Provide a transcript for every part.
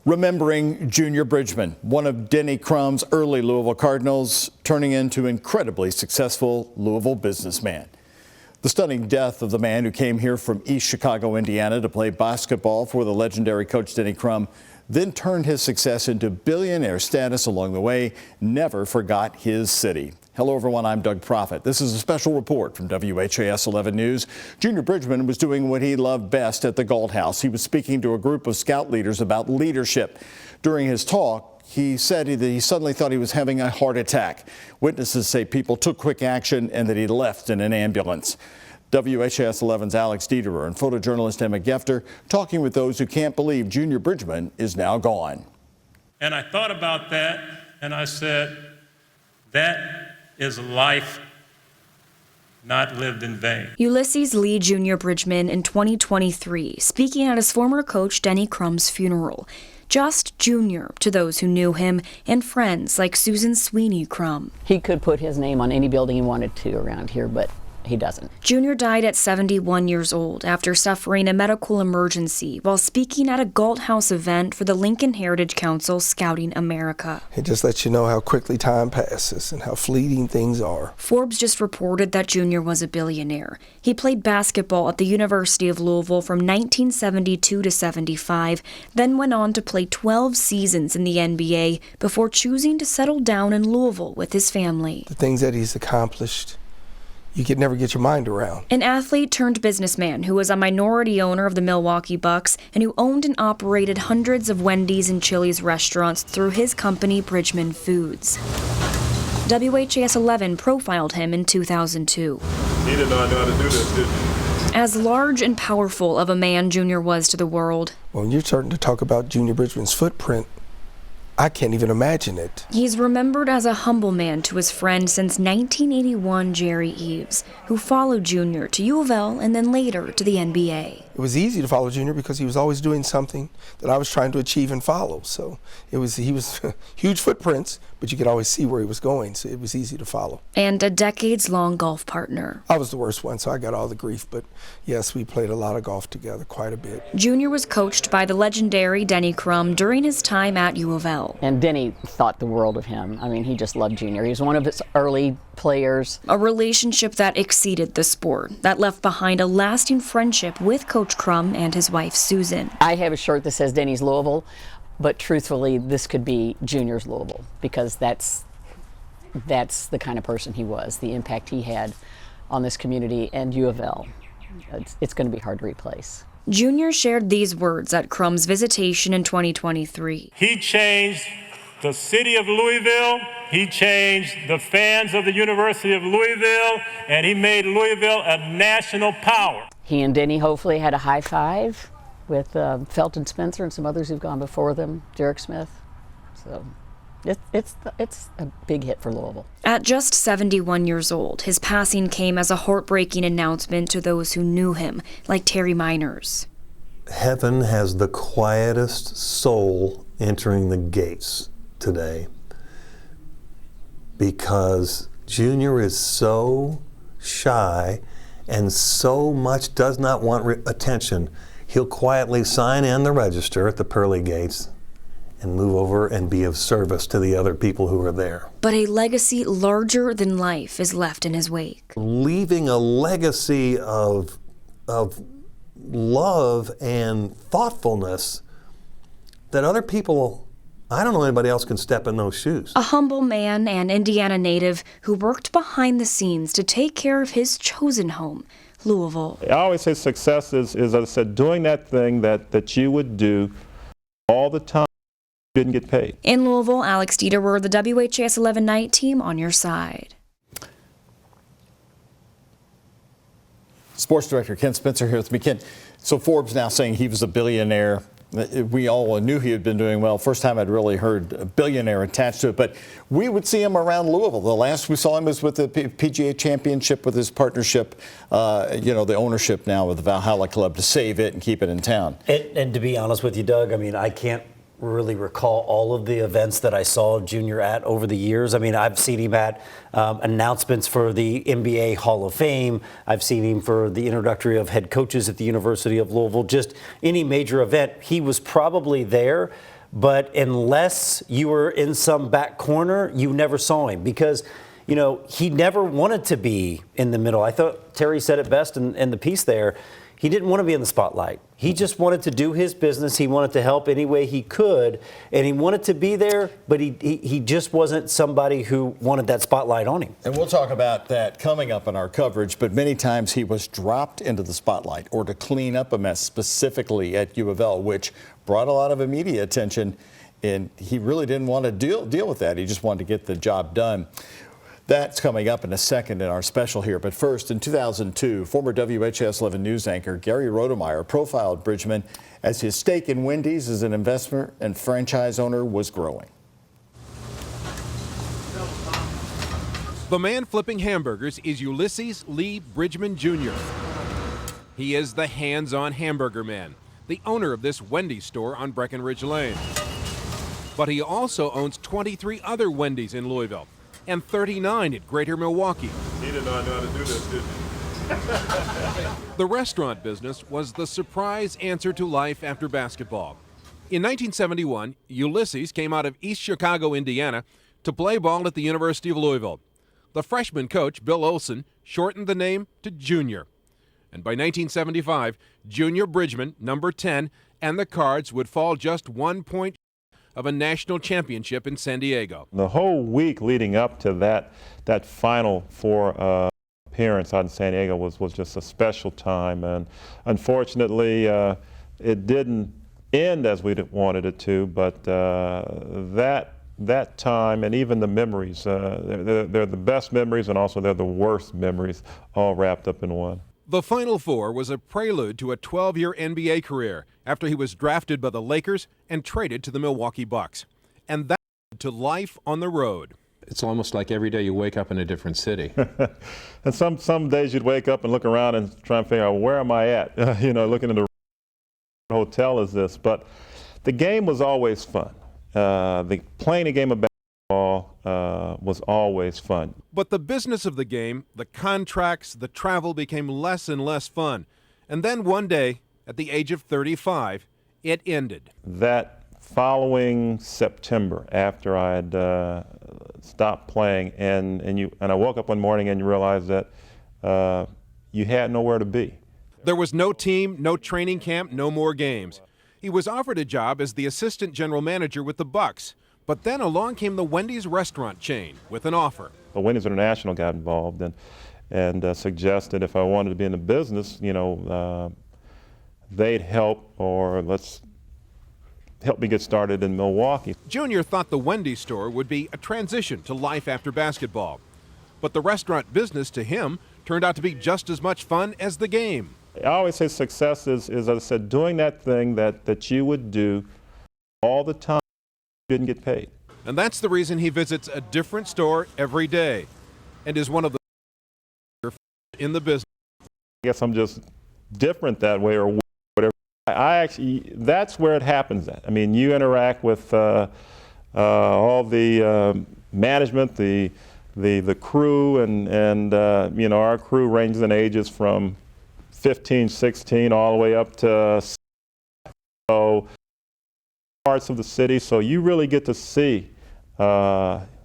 Remembering Junior Bridgeman, one of Denny Crumb's early Louisville Cardinals, turning into incredibly successful Louisville businessman. The stunning death of the man who came here from East Chicago, Indiana to play basketball for the legendary Coach Denny Crumb, then turned his success into billionaire status along the way, never forgot his city. Hello everyone, I'm Doug Proffitt. This is a special report from WHAS 11 News. Junior Bridgeman was doing what he loved best at the Galt House. He was speaking to a group of scout leaders about leadership. During his talk, he said that he suddenly thought he was having a heart attack. Witnesses say people took quick action and that he left in an ambulance. WHAS 11's Alex Dieterer and photojournalist Emma Gefter talking with those who can't believe Junior Bridgeman is now gone. And I thought about that and I said, that is life not lived in vain. Ulysses Lee Junior Bridgeman in 2023, speaking at his former coach Denny Crumb's funeral. Just Junior to those who knew him and friends like Susan Sweeney Crumb. He could put his name on any building he wanted to around here, but he doesn't. Junior died at 71 years old after suffering a medical emergency while speaking at a Galt House event for the Lincoln Heritage Council Scouting America. It just lets you know how quickly time passes and how fleeting things are. Forbes just reported that Junior was a billionaire. He played basketball at the University of Louisville from 1972 to 75, then went on to play 12 seasons in the NBA before choosing to settle down in Louisville with his family. The things that he's accomplished, you could never get your mind around. An athlete turned businessman who was a minority owner of the Milwaukee Bucks and who owned and operated hundreds of Wendy's and Chili's restaurants through his company Bridgeman Foods. WHAS 11 profiled him in 2002. He didn't know I knew how to do this, did he? As large and powerful of a man Junior was to the world. When you're starting to talk about Junior Bridgeman's footprint, I can't even imagine it. He's remembered as a humble man to his friend since 1981 Jerry Eves, who followed Junior to UofL and then later to the NBA. It was easy to follow Junior because he was always doing something that I was trying to achieve and follow. So he was huge footprints, but you could always see where he was going, so it was easy to follow. And a decades-long golf partner. I was the worst one, so I got all the grief, but yes, we played a lot of golf together, quite a bit. Junior was coached by the legendary Denny Crumb during his time at UofL. And Denny thought the world of him. I mean, he just loved Junior. He was one of his early players. A relationship that exceeded the sport, that left behind a lasting friendship with Coach Crumb and his wife Susan. I have a shirt that says Denny's Louisville, but truthfully, this could be Junior's Louisville because that's the kind of person he was, the impact he had on this community and UofL. It's going to be hard to replace. Junior shared these words at Crumb's visitation in 2023. He changed the city of Louisville, he changed the fans of the University of Louisville, and he made Louisville a national power. He and Denny hopefully had a high five with Felton Spencer and some others who've gone before them, Derek Smith. So it's a big hit for Louisville. At just 71 years old, his passing came as a heartbreaking announcement to those who knew him, like Terry Miners. Heaven has the quietest soul entering the gates today because Junior is so shy and so much does not want attention. He'll quietly sign in the register at the pearly gates and move over and be of service to the other people who are there. But a legacy larger than life is left in his wake. Leaving a legacy of love and thoughtfulness that other people, I don't know anybody else can step in those shoes. A humble man and Indiana native who worked behind the scenes to take care of his chosen home, Louisville. I always say success is, as I said, doing that thing that you would do all the time. You didn't get paid. In Louisville, Alex Dieterer, the WHAS 11 Night Team, on your side. Sports Director Ken Spencer here with me. Ken, so Forbes now saying he was a billionaire. We all knew he had been doing well. First time I'd really heard a billionaire attached to it, but we would see him around Louisville. The last we saw him was with the PGA Championship with his partnership, the ownership now with the Valhalla Club to save it and keep it in town. And to be honest with you, Doug, I mean, I can't really recall all of the events that I saw Junior at over the years. I mean, I've seen him at announcements for the NBA Hall of Fame. I've seen him for the introductory of head coaches at the University of Louisville. Just any major event, he was probably there. but unless you were in some back corner, you never saw him because, you know, he never wanted to be in the middle. I thought Terry said it best in the piece there. He didn't want to be in the spotlight. He just wanted to do his business. He wanted to help any way he could, and he wanted to be there, but he just wasn't somebody who wanted that spotlight on him. And we'll talk about that coming up in our coverage, but many times he was dropped into the spotlight or to clean up a mess, specifically at UofL, which brought a lot of media attention, and he really didn't want to deal with that. He just wanted to get the job done. That's coming up in a second in our special here. But first, in 2002, former WHS 11 news anchor Gary Rodemeyer profiled Bridgeman as his stake in Wendy's as an investor and franchise owner was growing. The man flipping hamburgers is Ulysses Lee Bridgeman Jr. He is the hands-on hamburger man, the owner of this Wendy's store on Breckenridge Lane. But he also owns 23 other Wendy's in Louisville and 39 at Greater Milwaukee. He did not know how to do this, did he? The restaurant business was the surprise answer to life after basketball. In 1971, Ulysses came out of East Chicago, Indiana, to play ball at the University of Louisville. The freshman coach, Bill Olson, shortened the name to Junior. And by 1975, Junior Bridgeman, number 10, and the Cards would fall just 1 point of a national championship in San Diego. The whole week leading up to that Final Four appearance out in San Diego was just a special time, and unfortunately it didn't end as we wanted it to, but that time and even the memories, they're the best memories and also they're the worst memories all wrapped up in one. The Final Four was a prelude to a 12-year NBA career after he was drafted by the Lakers and traded to the Milwaukee Bucks. And that led to life on the road. It's almost like every day you wake up in a different city. And some days you'd wake up and look around and try and figure out, where am I at? You know, looking at the hotel is this. But the game was always fun. Playing a game of basketball was always fun. But the business of the game, the contracts, the travel became less and less fun. And then one day, at the age of 35, it ended. That following September, after I had stopped playing, and I woke up one morning and you realized that you had nowhere to be. There was no team, no training camp, no more games. He was offered a job as the assistant general manager with the Bucks. But then along came the Wendy's restaurant chain with an offer. The Wendy's International got involved and suggested if I wanted to be in the business, you know, they'd help, or let's help me get started in Milwaukee. Junior thought the Wendy's store would be a transition to life after basketball. But the restaurant business to him turned out to be just as much fun as the game. I always say success is, as I said, doing that thing that you would do all the time. Didn't get paid. And that's the reason he visits a different store every day and is one of the in the business. I guess I'm just different that way, or whatever. That's where it happens at. I mean, you interact with all the management, the crew, and you know, our crew ranges in ages from 15, 16 all the way up to parts of the city, so you really get to see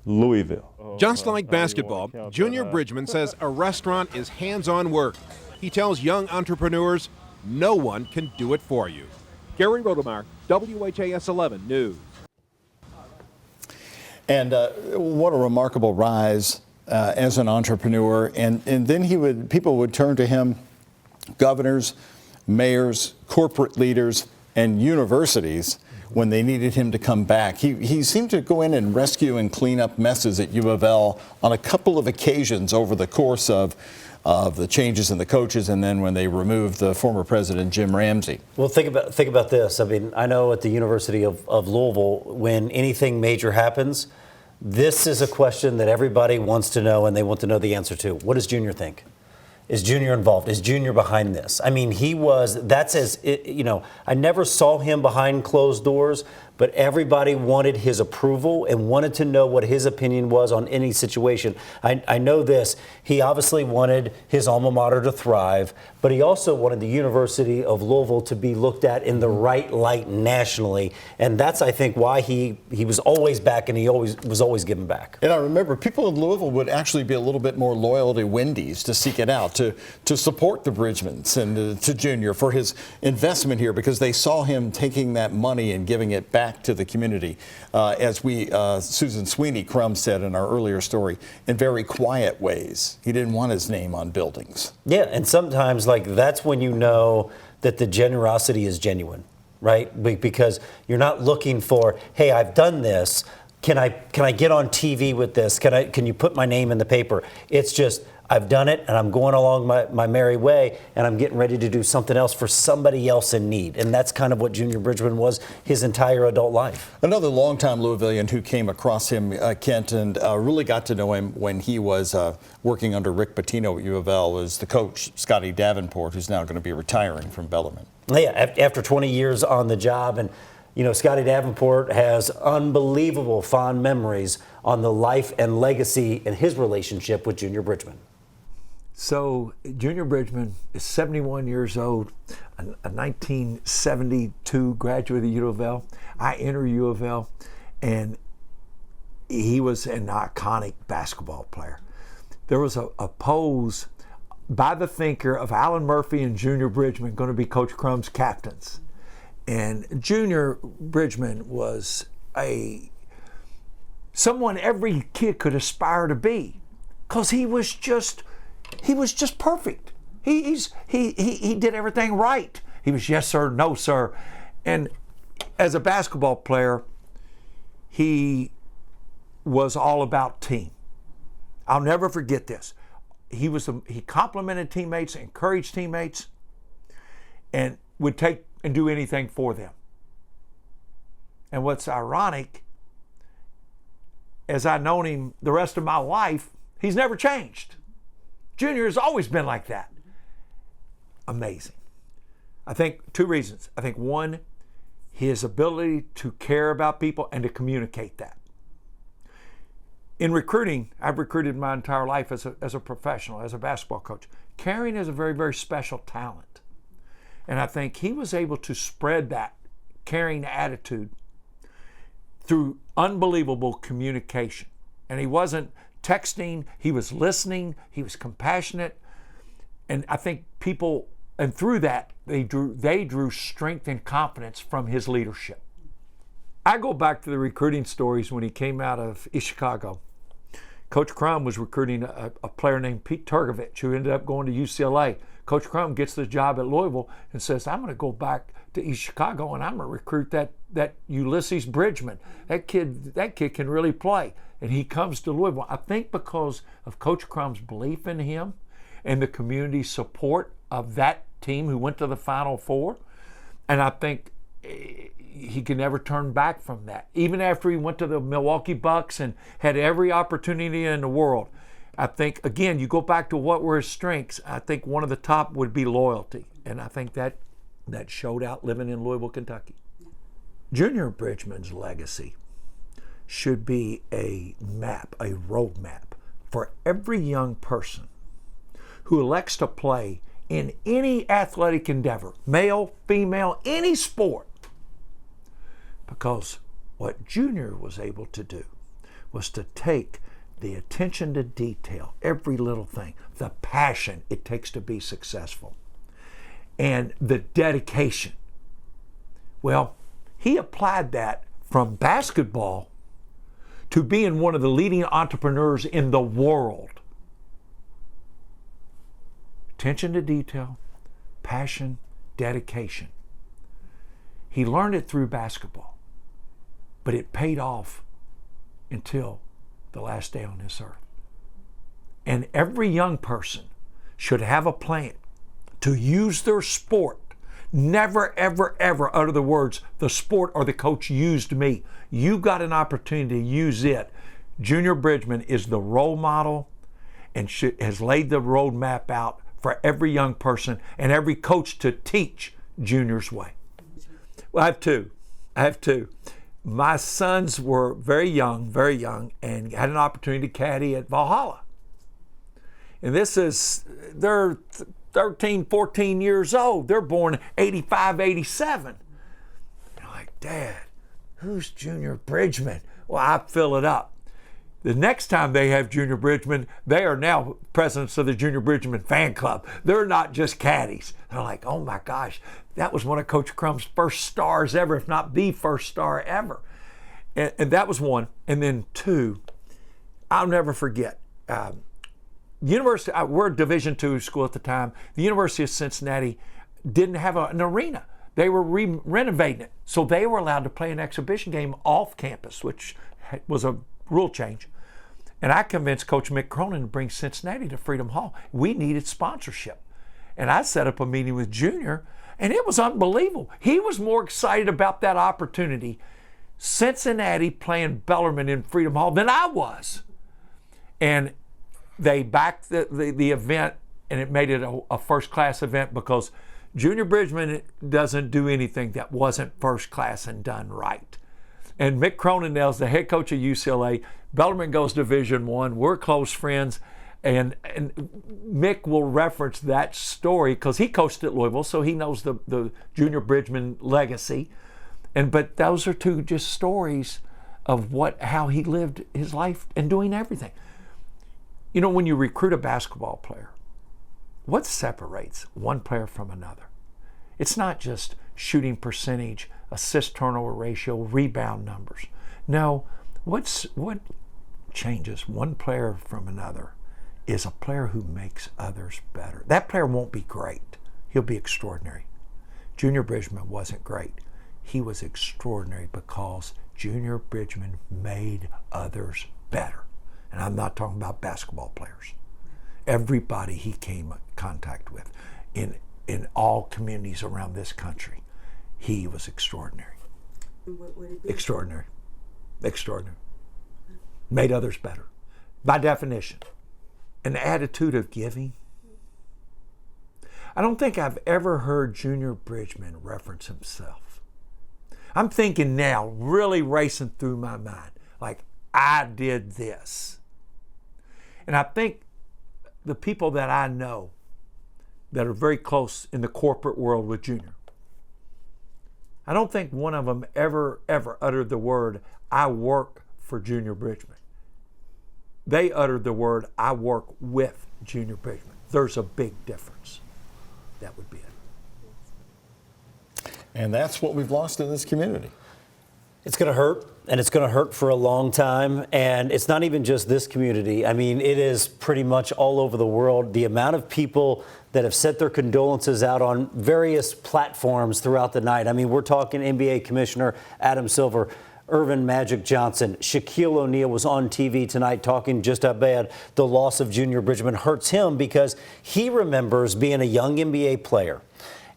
Louisville. Just like basketball, Junior Bridgeman says a restaurant is hands-on work. He tells young entrepreneurs, no one can do it for you. Gary Rodemeyer, WHAS 11 News. And what a remarkable rise as an entrepreneur. And then people would turn to him, governors, mayors, corporate leaders, and universities when they needed him to come back. He seemed to go in and rescue and clean up messes at UofL on a couple of occasions over the course of the changes in the coaches, and then when they removed the former president, Jim Ramsey. Well, think about this. I mean, I know at the University of Louisville, when anything major happens, this is a question that everybody wants to know, and they want to know the answer to. What does Junior think? Is Junior involved? Is Junior behind this? I mean, I never saw him behind closed doors, but everybody wanted his approval and wanted to know what his opinion was on any situation. I know this. He obviously wanted his alma mater to thrive, but he also wanted the University of Louisville to be looked at in the right light nationally. And that's, I think, why he was always back, and he was always giving back. And I remember people in Louisville would actually be a little bit more loyal to Wendy's to seek it out, to support the Bridgmans and to Junior for his investment here, because they saw him taking that money and giving it back to the community, as Susan Sweeney Crumb said in our earlier story, in very quiet ways. He didn't want his name on buildings. Yeah, and sometimes that's when you know that the generosity is genuine, right? Because you're not looking for, hey, I've done this. Can I get on TV with this? Can you put my name in the paper? It's just, I've done it, and I'm going along my merry way, and I'm getting ready to do something else for somebody else in need. And that's kind of what Junior Bridgeman was his entire adult life. Another longtime Louisvillian who came across him, Kent, and really got to know him when he was working under Rick Pitino at UofL, was the coach, Scotty Davenport, who's now going to be retiring from Bellarmine. Yeah, after 20 years on the job, and Scotty Davenport has unbelievable fond memories on the life and legacy and his relationship with Junior Bridgeman. So Junior Bridgeman is 71 years old, a 1972 graduate of UofL. I enter UofL, and he was an iconic basketball player. There was a pose by the thinker of Alan Murphy and Junior Bridgeman going to be Coach Crumb's captains. And Junior Bridgeman was someone every kid could aspire to be, because he was just perfect. He did everything right. He was yes sir, no sir. And as a basketball player, he was all about team. I'll never forget this. He complimented teammates, encouraged teammates, and would take and do anything for them. And what's ironic, as I've known him the rest of my life, he's never changed. Junior has always been like that. Amazing. I think two reasons. I think one, his ability to care about people and to communicate that. In recruiting, I've recruited my entire life as a professional, as a basketball coach. Caring is a very, very special talent. And I think he was able to spread that caring attitude through unbelievable communication. And he wasn't texting, he was listening, he was compassionate. And I think people, and through that, they drew strength and confidence from his leadership. I go back to the recruiting stories when he came out of East Chicago. Coach Crumb was recruiting a player named Pete Turgovich, who ended up going to UCLA. Coach Crumb gets the job at Louisville and says, I'm going to go back to East Chicago and I'm going to recruit that Ulysses Bridgeman. That kid can really play. And he comes to Louisville, I think because of Coach Crumb's belief in him and the community support of that team who went to the Final Four. And I think he can never turn back from that. Even after he went to the Milwaukee Bucks and had every opportunity in the world, I think, again, you go back to what were his strengths. I think one of the top would be loyalty. And I think that showed out living in Louisville, Kentucky. Junior Bridgeman's legacy should be a map, a roadmap for every young person who elects to play in any athletic endeavor, male, female, any sport. Because what Junior was able to do was to take the attention to detail, every little thing, the passion it takes to be successful, and the dedication. Well, he applied that from basketball to being one of the leading entrepreneurs in the world. Attention to detail, passion, dedication. He learned it through basketball, but it paid off until the last day on this earth. And every young person should have a plan to use their sport. Never, ever, ever utter the words, the sport or the coach used me. You got an opportunity to use it. Junior Bridgeman is the role model and has laid the roadmap out for every young person and every coach to teach Junior's way. Well, I have two. my sons were very young, and had an opportunity to caddy at Valhalla. And they're 13, 14 years old. They're born 85, 87. And I'm like, Dad, who's Junior Bridgeman? Well, I fill it up. The next time they have Junior Bridgeman, they are now presidents of the Junior Bridgeman fan club. They're not just caddies. They're like, oh my gosh, that was one of Coach Crumb's first stars ever, if not the first star ever. And that was one. And then two, I'll never forget. University, we're a Division II school at the time. The University of Cincinnati didn't have an arena. They were renovating it. So they were allowed to play an exhibition game off campus, which was a rule change. And I convinced Coach Mick Cronin to bring Cincinnati to Freedom Hall. We needed sponsorship. And I set up a meeting with Junior, and it was unbelievable. He was more excited about that opportunity, Cincinnati playing Bellarmine in Freedom Hall, than I was. And they backed the event, and it made it a first-class event because Junior Bridgeman doesn't do anything that wasn't first-class and done right. And Mick Croninell's the head coach of UCLA. Bellarmine goes Division I. We're close friends. And Mick will reference that story because he coached at Louisville, so he knows the Junior Bridgeman legacy. But those are two just stories of how he lived his life and doing everything. You know, when you recruit a basketball player, what separates one player from another? It's not just shooting percentage, assist turnover ratio, rebound numbers. No, what changes one player from another is a player who makes others better. That player won't be great. He'll be extraordinary. Junior Bridgeman wasn't great. He was extraordinary because Junior Bridgeman made others better. And I'm not talking about basketball players. Everybody he came in contact with in all communities around this country, he was extraordinary. What would it be? Extraordinary. Extraordinary. Made others better. By definition. An attitude of giving. I don't think I've ever heard Junior Bridgeman reference himself. I'm thinking now, really racing through my mind, like, I did this. And I think the people that I know that are very close in the corporate world with Junior, I don't think one of them ever uttered the word, I work for Junior Bridgeman. They uttered the word, I work with Junior Bridgeman. There's a big difference. That would be it. And that's what we've lost in this community. It's going to hurt, and it's going to hurt for a long time. And it's not even just this community. I mean, it is pretty much all over the world. The amount of people that have sent their condolences out on various platforms throughout the night. I mean, we're talking NBA Commissioner Adam Silver, Earvin Magic Johnson, Shaquille O'Neal was on TV tonight talking just how bad the loss of Junior Bridgeman hurts him because he remembers being a young NBA player.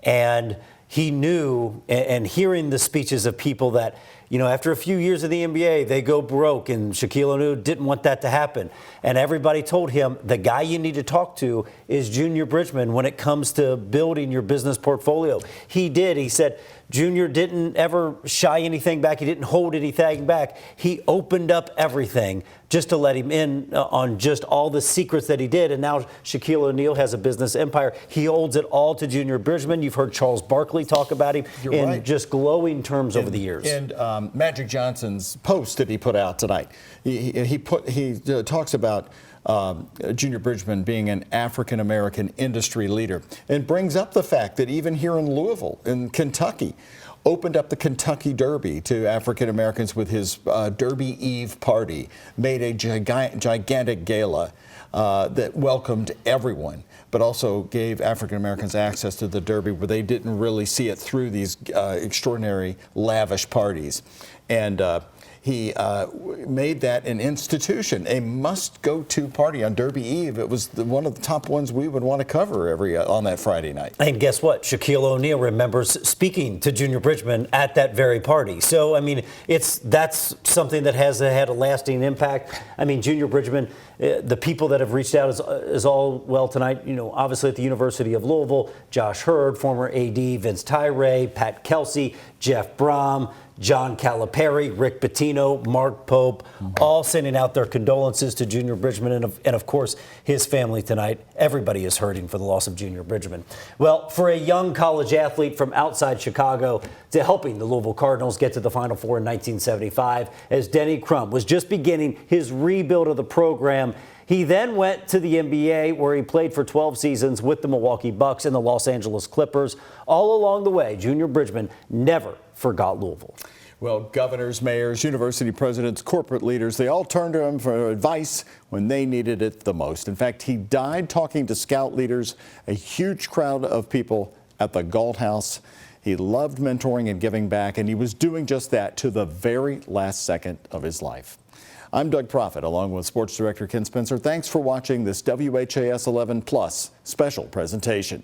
And he knew, and hearing the speeches of people that, you know, after a few years of the NBA, they go broke, and Shaquille O'Neal didn't want that to happen. And everybody told him, the guy you need to talk to is Junior Bridgeman when it comes to building your business portfolio. He did. He said, Junior didn't ever shy anything back. He didn't hold anything back. He opened up everything just to let him in on just all the secrets that he did. And now Shaquille O'Neal has a business empire. He holds it all to Junior Bridgeman. You've heard Charles Barkley talk about him in just glowing terms over the years. And Magic Johnson's post that he put out tonight, he talks about Junior Bridgeman being an African-American industry leader and brings up the fact that even here in Louisville, in Kentucky, opened up the Kentucky Derby to African Americans with his Derby Eve party, made a gigantic gala that welcomed everyone, but also gave African Americans access to the Derby where they didn't really see it through these extraordinary, lavish parties. And he made that an institution, a must-go-to party on Derby Eve. It was one of the top ones we would want to cover on that Friday night. And guess what? Shaquille O'Neal remembers speaking to Junior Bridgeman at that very party. So, I mean, that's something that has had a lasting impact. I mean, Junior Bridgeman, the people that have reached out is all well tonight. You know, obviously at the University of Louisville, Josh Hurd, former AD, Vince Tyree, Pat Kelsey, Jeff Brom, John Calipari, Rick Pitino, Mark Pope, all sending out their condolences to Junior Bridgeman and of course, his family tonight. Everybody is hurting for the loss of Junior Bridgeman. Well, for a young college athlete from outside Chicago to helping the Louisville Cardinals get to the Final Four in 1975, as Denny Crumb was just beginning his rebuild of the program, he then went to the NBA, where he played for 12 seasons with the Milwaukee Bucks and the Los Angeles Clippers. All along the way, Junior Bridgeman never forgot Louisville. Well, governors, mayors, university presidents, corporate leaders, they all turned to him for advice when they needed it the most. In fact, he died talking to Scout leaders, a huge crowd of people at the Galt House. He loved mentoring and giving back, and he was doing just that to the very last second of his life. I'm Doug Proffitt, along with Sports Director Ken Spencer. Thanks for watching this WHAS 11 Plus special presentation.